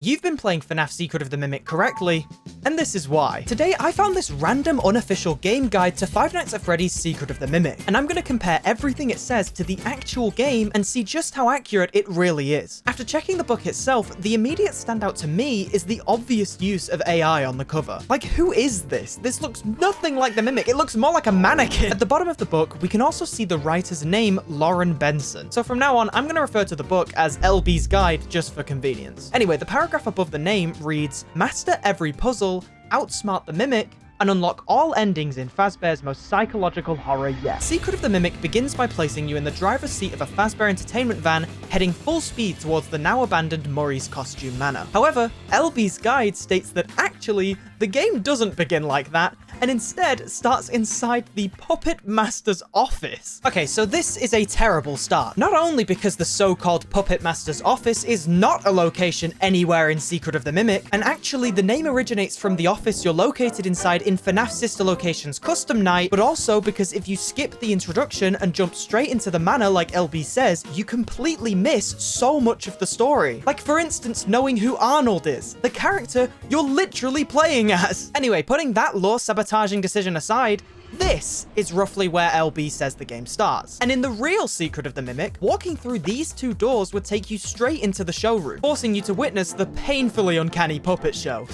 You've been playing FNAF Secret of the Mimic correctly, and this is why. Today, I found this random unofficial game guide to Five Nights at Freddy's Secret of the Mimic, and I'm going to compare everything it says to the actual game and see just how accurate it really is. After checking the book itself, the immediate standout to me is the obvious use of AI on the cover. Like, who is this? This looks nothing like the Mimic. It looks more like a mannequin. At the bottom of the book, we can also see the writer's name, Loren Benson. So from now on, I'm going to refer to the book as LB's Guide just for convenience. Anyway, the paragraph above the name reads, "Master every puzzle, outsmart the Mimic, and unlock all endings in Fazbear's most psychological horror yet." Secret of the Mimic begins by placing you in the driver's seat of a Fazbear Entertainment van, heading full speed towards the now abandoned Murray's Costume Manor. However, LB's Guide states that actually, the game doesn't begin like that, and instead starts inside the Puppet Master's office. Okay, so this is a terrible start. Not only because the so-called Puppet Master's office is not a location anywhere in Secret of the Mimic, and actually the name originates from the office you're located inside in FNAF Sister Location's Custom Night, but also because if you skip the introduction and jump straight into the manor like LB says, you completely miss so much of the story. Like, for instance, knowing who Arnold is, the character you're literally playing as. Anyway, putting that law-sabotaging decision aside, this is roughly where LB says the game starts. And in the real Secret of the Mimic, walking through these two doors would take you straight into the showroom, forcing you to witness the painfully uncanny puppet show.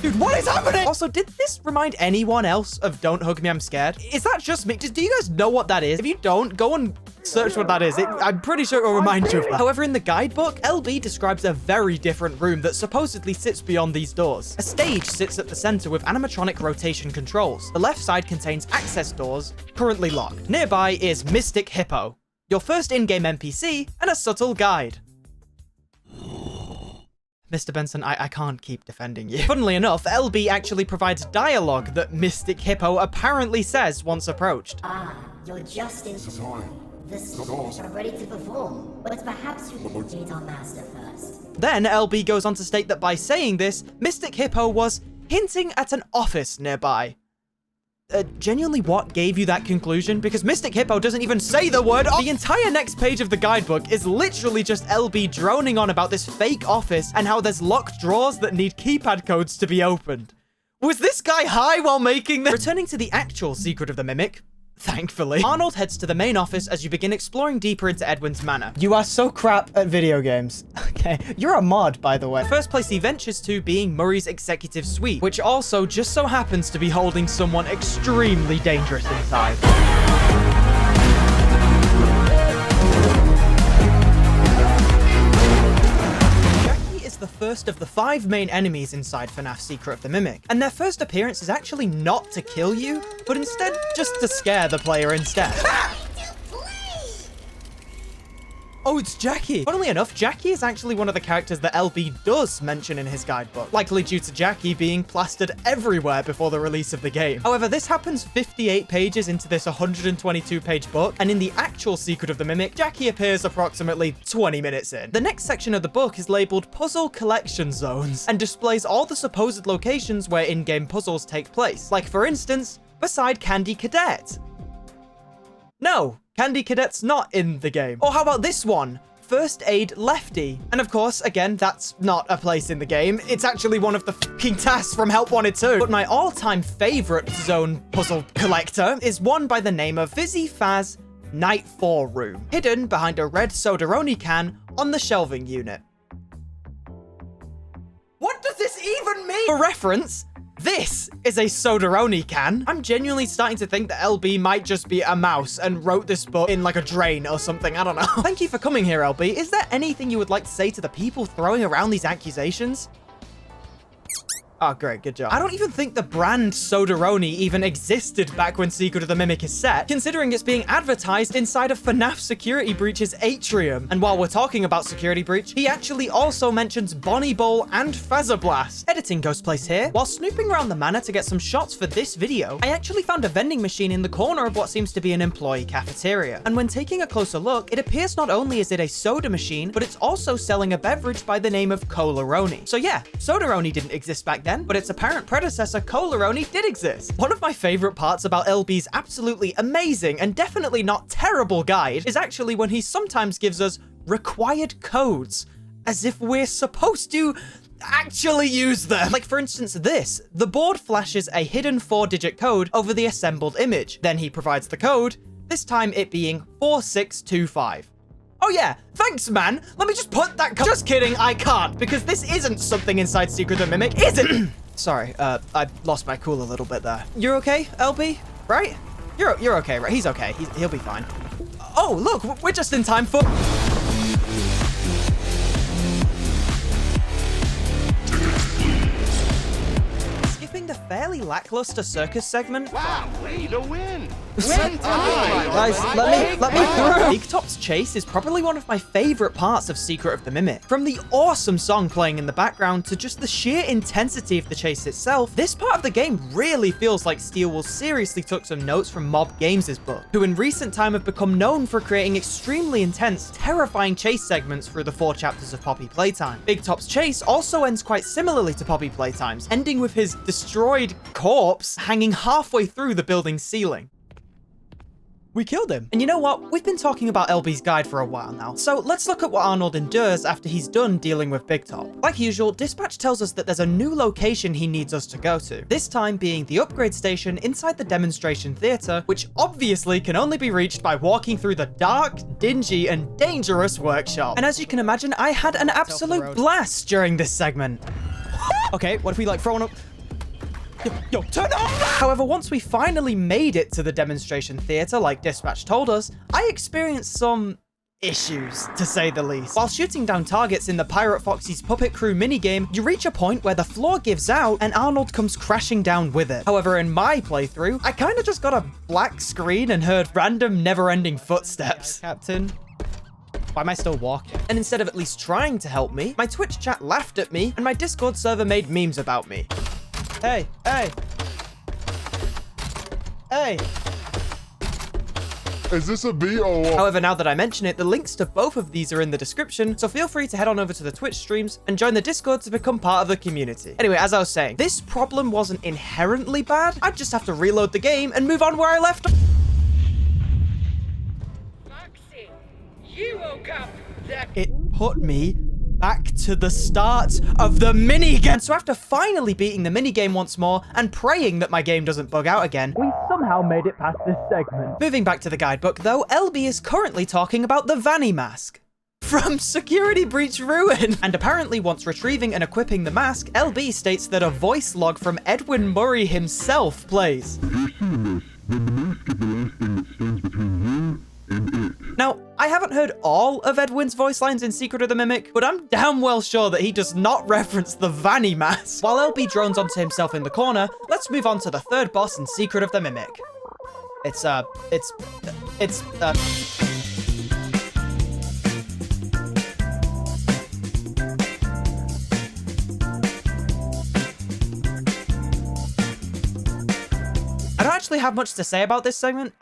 Dude, what is happening? Also, did this remind anyone else of Don't Hug Me, I'm Scared? Is that just me? Do you guys know what that is? If you don't, go and search what that is. I'm pretty sure it will remind you of that. However, in the guidebook, LB describes a very different room that supposedly sits beyond these doors. A stage sits at the center with animatronic rotation controls. The left side contains access doors, currently locked. Nearby is Mystic Hippo, your first in-game NPC, and a subtle guide. Mr. Benson, I can't keep defending you. Funnily enough, LB actually provides dialogue that Mystic Hippo apparently says once approached. Ah, you're just in time. The stores are ready to perform, but perhaps you should meet our master first. Then LB goes on to state that by saying this, Mystic Hippo was hinting at an office nearby. Genuinely, what gave you that conclusion? Because Mystic Hippo doesn't even say the word. The entire next page of the guidebook is literally just LB droning on about this fake office and how there's locked drawers that need keypad codes to be opened. Was this guy high while making this? Returning to the actual Secret of the Mimic, thankfully, Arnold heads to the main office as you begin exploring deeper into Edwin's manor. You are so crap at video games. Okay, you're a mod, by the way. First place he ventures to being Murray's executive suite, which also just so happens to be holding someone extremely dangerous inside. The first of the 5 main enemies inside FNAF Secret of the Mimic, and their first appearance is actually not to kill you, but instead just to scare the player instead. Oh, it's Jackie. Funnily enough, Jackie is actually one of the characters that LB does mention in his guidebook, likely due to Jackie being plastered everywhere before the release of the game. However, this happens 58 pages into this 122-page book, and in the actual Secret of the Mimic, Jackie appears approximately 20 minutes in. The next section of the book is labeled Puzzle Collection Zones, and displays all the supposed locations where in-game puzzles take place, like for instance, beside Candy Cadet. No, Candy Cadet's not in the game. Or how about this one? First Aid Lefty. And of course, again, that's not a place in the game. It's actually one of the fucking tasks from Help Wanted 2. But my all-time favorite zone puzzle collector is one by the name of Fizzy Faz Night 4 Room, hidden behind a red Sodaroni can on the shelving unit. What does this even mean? For reference, this is a Sodaroni can. I'm genuinely starting to think that LB might just be a mouse and wrote this book in like a drain or something. I don't know. Thank you for coming here, LB. Is there anything you would like to say to the people throwing around these accusations? Oh, great. Good job. I don't even think the brand Sodaroni even existed back when Secret of the Mimic is set, considering it's being advertised inside of FNAF Security Breach's atrium. And while we're talking about Security Breach, he actually also mentions Bonnie Bowl and Fazzablast. Editing Ghost Place here. While snooping around the manor to get some shots for this video, I actually found a vending machine in the corner of what seems to be an employee cafeteria. And when taking a closer look, it appears not only is it a soda machine, but it's also selling a beverage by the name of Colaroni. So yeah, Sodaroni didn't exist back then, but its apparent predecessor, Colaroni, did exist. One of my favorite parts about LB's absolutely amazing and definitely not terrible guide is actually when he sometimes gives us required codes. as if we're supposed to actually use them. Like, for instance, this. The board flashes a hidden 4-digit code over the assembled image. Then he provides the code, this time it being 4625. Oh yeah, thanks, man. Let me just put that Just kidding, I can't, because this isn't something inside Secret of the Mimic, is it? Sorry, I lost my cool a little bit there. You're okay, LB? Right? You're okay, right? He's okay. He'll be fine. Oh, look, we're just in time for... Skipping the fairly lackluster circus segment. Wow, way to win! Guys, let me through. Big Top's chase is probably one of my favorite parts of Secret of the Mimic. From the awesome song playing in the background to just the sheer intensity of the chase itself, this part of the game really feels like Steelwool seriously took some notes from Mob Games' book, who in recent time have become known for creating extremely intense, terrifying chase segments through the 4 chapters of Poppy Playtime. Big Top's chase also ends quite similarly to Poppy Playtime's, ending with his destroyed corpse hanging halfway through the building's ceiling. We killed him. And you know what? We've been talking about LB's guide for a while now, so let's look at what Arnold endures after he's done dealing with Big Top. Like usual, Dispatch tells us that there's a new location he needs us to go to, this time being the upgrade station inside the demonstration theater, which obviously can only be reached by walking through the dark, dingy, and dangerous workshop. And as you can imagine, I had an absolute blast during this segment. Okay, what if we like throw up... Yo, turn off! However, once we finally made it to the demonstration theater, like Dispatch told us, I experienced some issues, to say the least. While shooting down targets in the Pirate Foxy's Puppet Crew minigame, you reach a point where the floor gives out and Arnold comes crashing down with it. However, in my playthrough, I kind of just got a black screen and heard random never-ending footsteps. Captain? Why am I still walking? And instead of at least trying to help me, my Twitch chat laughed at me and my Discord server made memes about me. Hey, hey. Hey. Is this a B or what? However, now that I mention it, the links to both of these are in the description, so feel free to head on over to the Twitch streams and join the Discord to become part of the community. Anyway, as I was saying, this problem wasn't inherently bad. I'd just have to reload the game and move on where I left off. Foxy, you woke up. It put me back to the start of the minigame. So after finally beating the minigame once more and praying that my game doesn't bug out again, we somehow made it past this segment. Moving back to the guidebook though, LB is currently talking about the Vanny mask from Security Breach Ruin. And apparently once retrieving and equipping the mask, LB states that a voice log from Edwin Murray himself plays. Now, I haven't heard all of Edwin's voice lines in Secret of the Mimic, but I'm damn well sure that he does not reference the Vanny mask. While LB drones onto himself in the corner, let's move on to the third boss in Secret of the Mimic. I don't actually have much to say about this segment.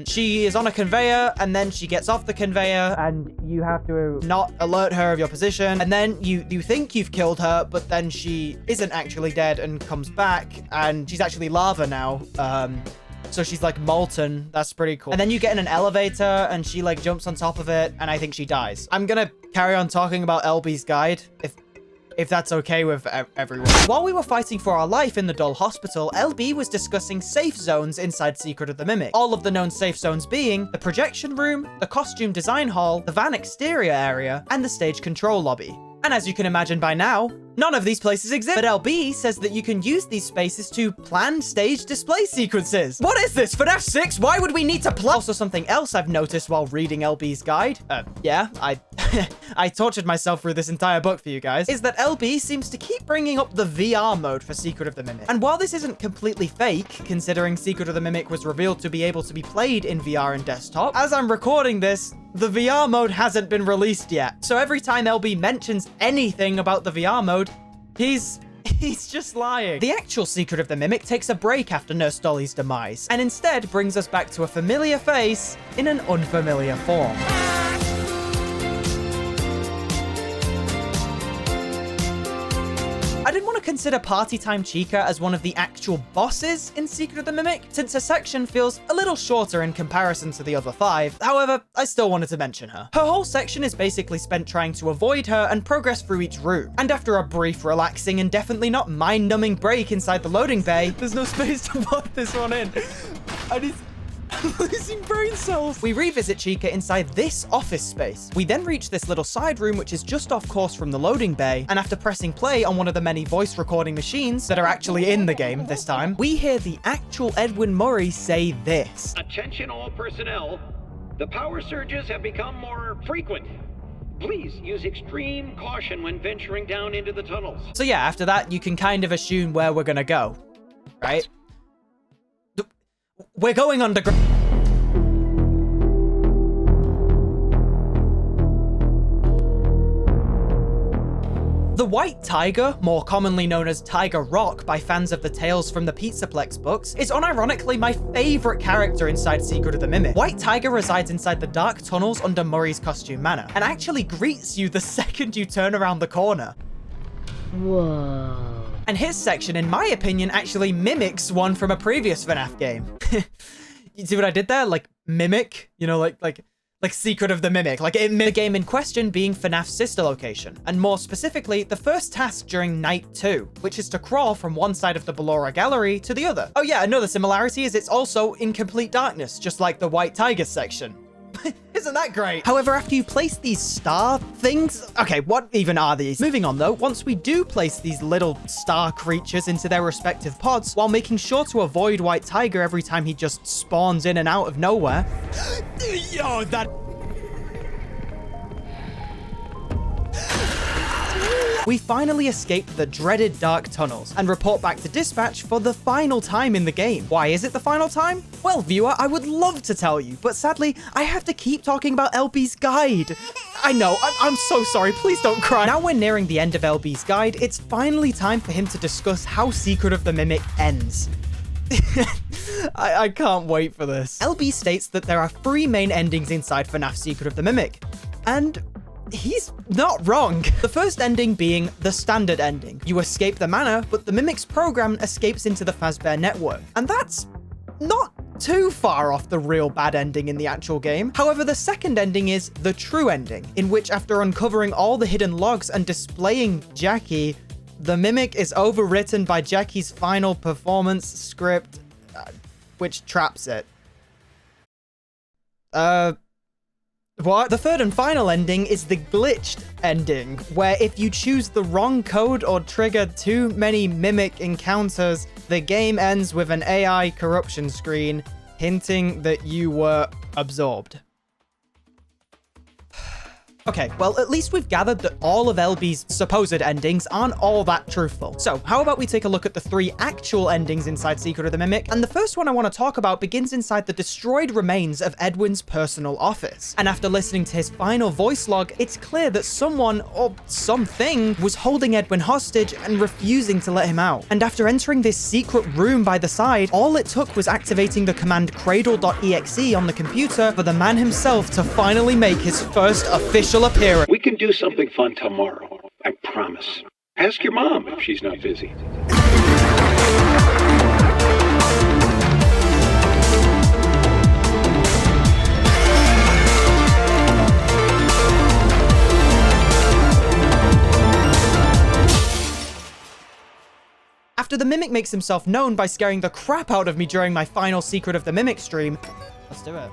She is on a conveyor and then she gets off the conveyor and you have to not alert her of your position. And then you think you've killed her, but then she isn't actually dead and comes back and she's actually lava now. So she's like molten. That's pretty cool. And then you get in an elevator and she like jumps on top of it and I think she dies. I'm gonna carry on talking about LB's guide if that's okay with everyone. While we were fighting for our life in the Doll Hospital, LB was discussing safe zones inside Secret of the Mimic. All of the known safe zones being the projection room, the costume design hall, the van exterior area, and the stage control lobby. And as you can imagine by now, none of these places exist. But LB says that you can use these spaces to plan stage display sequences. What is this? FNAF 6? Why would we need to plan? Also, something else I've noticed while reading LB's guide, yeah, I tortured myself through this entire book for you guys, is that LB seems to keep bringing up the VR mode for Secret of the Mimic. And while this isn't completely fake, considering Secret of the Mimic was revealed to be able to be played in VR and desktop, as I'm recording this, the VR mode hasn't been released yet. So every time LB mentions anything about the VR mode, he's just lying. The actual Secret of the Mimic takes a break after Nurse Dollie's demise, and instead brings us back to a familiar face in an unfamiliar form. I didn't want to consider Party Time Chica as one of the actual bosses in Secret of the Mimic, since her section feels a little shorter in comparison to the other 5. However, I still wanted to mention her. Her whole section is basically spent trying to avoid her and progress through each room. And after a brief, relaxing, and definitely not mind-numbing break inside the loading bay, there's no space to put this one in. I'm losing brain cells. We revisit Chica inside this office space. We then reach this little side room, which is just off course from the loading bay. And after pressing play on one of the many voice recording machines that are actually in the game this time, we hear the actual Edwin Murray say this. Attention all personnel. The power surges have become more frequent. Please use extreme caution when venturing down into the tunnels. So yeah, after that, you can kind of assume where we're gonna go, right? We're going underground. The White Tiger, more commonly known as Tiger Rock by fans of the Tales from the Pizza Plex books, is unironically my favorite character inside Secret of the Mimic. White Tiger resides inside the dark tunnels under Murray's costume manor, and actually greets you the second you turn around the corner. Whoa. And his section, in my opinion, actually mimics one from a previous FNAF game. You see what I did there? Like, mimic? You know, like Secret of the Mimic. Like, the game in question being FNAF's sister location. And more specifically, the first task during Night 2, which is to crawl from one side of the Ballora Gallery to the other. Oh yeah, another similarity is it's also in complete darkness, just like the White Tiger section. Isn't that great? However, after you place these star things... Okay, what even are these? Moving on though, once we do place these little star creatures into their respective pods, while making sure to avoid White Tiger every time he just spawns in and out of nowhere... Yo, that... We finally escape the dreaded dark tunnels and report back to dispatch for the final time in the game. Why is it the final time? Well, viewer, I would love to tell you, but sadly, I have to keep talking about LB's guide. I know, I'm so sorry, please don't cry. Now we're nearing the end of LB's guide, it's finally time for him to discuss how Secret of the Mimic ends. I can't wait for this. LB states that there are 3 main endings inside FNAF Secret of the Mimic, and he's not wrong. The first ending being the standard ending. You escape the manor, but the Mimic's program escapes into the Fazbear network. And that's not too far off the real bad ending in the actual game. However, the second ending is the true ending, in which after uncovering all the hidden logs and displaying Jackie, the Mimic is overwritten by Jackie's final performance script, which traps it. What? The third and final ending is the glitched ending, where if you choose the wrong code or trigger too many Mimic encounters, the game ends with an AI corruption screen, hinting that you were absorbed. Okay, well, at least we've gathered that all of LB's supposed endings aren't all that truthful. So, how about we take a look at the 3 actual endings inside Secret of the Mimic? And the first one I want to talk about begins inside the destroyed remains of Edwin's personal office. And after listening to his final voice log, it's clear that someone, or something, was holding Edwin hostage and refusing to let him out. And after entering this secret room by the side, all it took was activating the command cradle.exe on the computer for the man himself to finally make his first official appearance. We can do something fun tomorrow, I promise. Ask your mom if she's not busy. After the Mimic makes himself known by scaring the crap out of me during my final Secret of the Mimic stream, let's do it.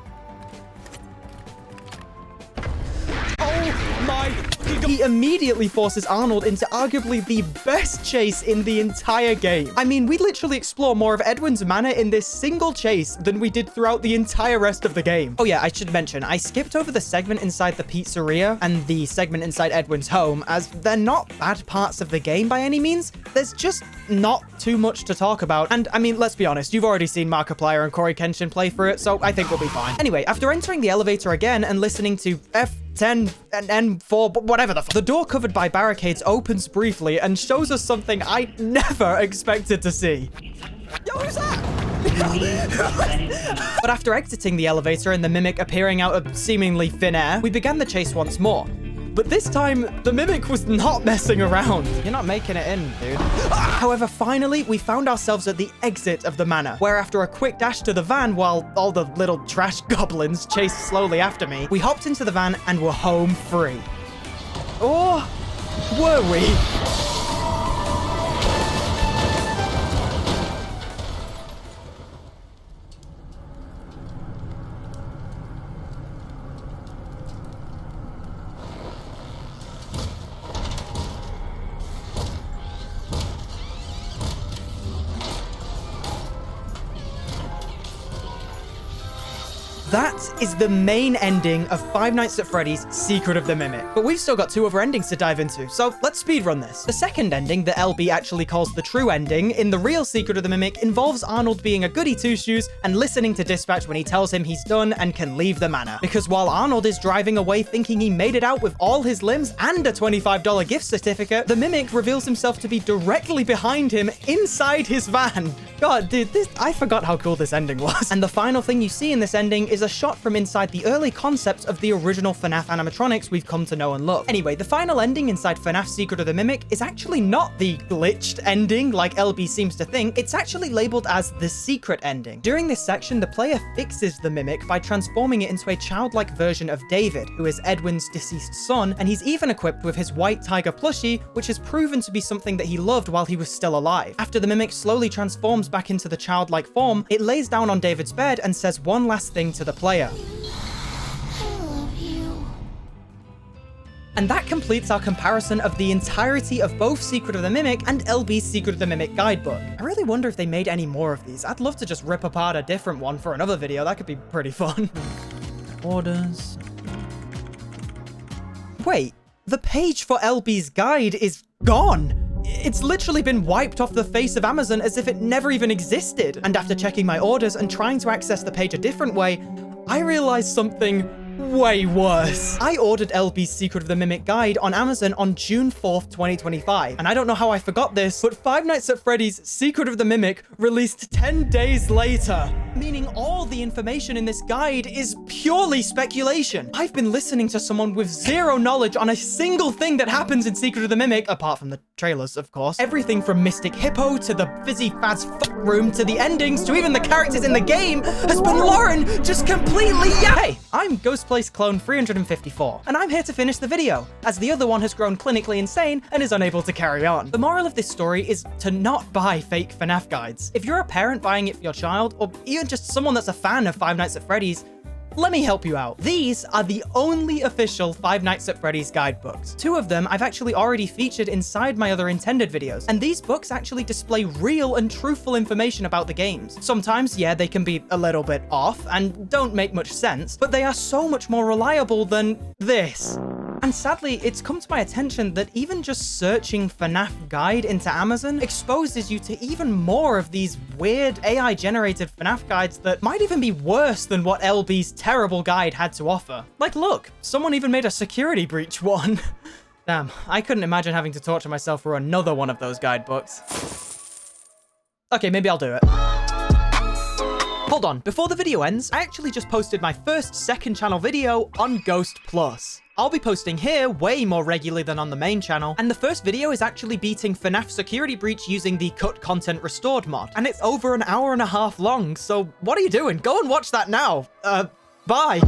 He immediately forces Arnold into arguably the best chase in the entire game. I mean, we literally explore more of Edwin's manor in this single chase than we did throughout the entire rest of the game. Oh yeah, I should mention, I skipped over the segment inside the pizzeria and the segment inside Edwin's home, as they're not bad parts of the game by any means. There's just not too much to talk about. And I mean, let's be honest, you've already seen Markiplier and Corey Kenshin play through it, so I think we'll be fine. Anyway, after entering the elevator again and listening to F10 and N4, whatever the door covered by barricades opens briefly and shows us something I never expected to see. Yo, who's that? But after exiting the elevator and the Mimic appearing out of seemingly thin air, we began the chase once more. But this time, the Mimic was not messing around. You're not making it in, dude. However, finally, we found ourselves at the exit of the manor, where after a quick dash to the van while all the little trash goblins chased slowly after me, we hopped into the van and were home free. Or were we? That is the main ending of Five Nights at Freddy's Secret of the Mimic. But we've still got 2 other endings to dive into, so let's speedrun this. The second ending, that LB actually calls the true ending, in the real Secret of the Mimic, involves Arnold being a goody two-shoes and listening to dispatch when he tells him he's done and can leave the manor. Because while Arnold is driving away thinking he made it out with all his limbs and a $25 gift certificate, the Mimic reveals himself to be directly behind him inside his van. God, dude, I forgot how cool this ending was. And the final thing you see in this ending is a shot from inside the early concepts of the original FNAF animatronics we've come to know and love. Anyway, the final ending inside FNAF Secret of the Mimic is actually not the glitched ending like LB seems to think. It's actually labeled as the secret ending. During this section, the player fixes the Mimic by transforming it into a childlike version of David, who is Edwin's deceased son, and he's even equipped with his white tiger plushie, which has proven to be something that he loved while he was still alive. After the Mimic slowly transforms back into the childlike form, it lays down on David's bed and says one last thing to the player. And that completes our comparison of the entirety of both Secret of the Mimic and LB's Secret of the Mimic guidebook. I really wonder if they made any more of these. I'd love to just rip apart a different one for another video. That could be pretty fun. Orders. Wait, the page for LB's guide is gone. It's literally been wiped off the face of Amazon as if it never even existed. And after checking my orders and trying to access the page a different way, I realized something way worse. I ordered LB's Secret of the Mimic guide on Amazon on June 4th, 2025. And I don't know how I forgot this, but Five Nights at Freddy's Secret of the Mimic released 10 days later. Meaning all the information in this guide is purely speculation. I've been listening to someone with zero knowledge on a single thing that happens in Secret of the Mimic, apart from the trailers, of course. Everything from Mystic Hippo to the Fizzy Faz Fuck Room to the endings to even the characters in the game has been Loren just completely Hey, I'm Ghostplace Clone 354, and I'm here to finish the video, as the other one has grown clinically insane and is unable to carry on. The moral of this story is to not buy fake FNAF guides. If you're a parent buying it for your child, or even just someone that's a fan of Five Nights at Freddy's, let me help you out. These are the only official Five Nights at Freddy's guidebooks. 2 of them I've actually already featured inside my other intended videos, and these books actually display real and truthful information about the games. Sometimes, yeah, they can be a little bit off and don't make much sense, but they are so much more reliable than this. And sadly, it's come to my attention that even just searching FNAF guide into Amazon exposes you to even more of these weird AI-generated FNAF guides that might even be worse than what LB's terrible guide had to offer. Like, look, someone even made a security breach one. Damn, I couldn't imagine having to torture myself for another one of those guidebooks. Okay, maybe I'll do it. Hold on, before the video ends, I actually just posted my first second channel video on Ghost Plus. I'll be posting here way more regularly than on the main channel, and the first video is actually beating FNAF Security Breach using the Cut Content Restored mod, and it's over an hour and a half long, so what are you doing? Go and watch that now. Bye.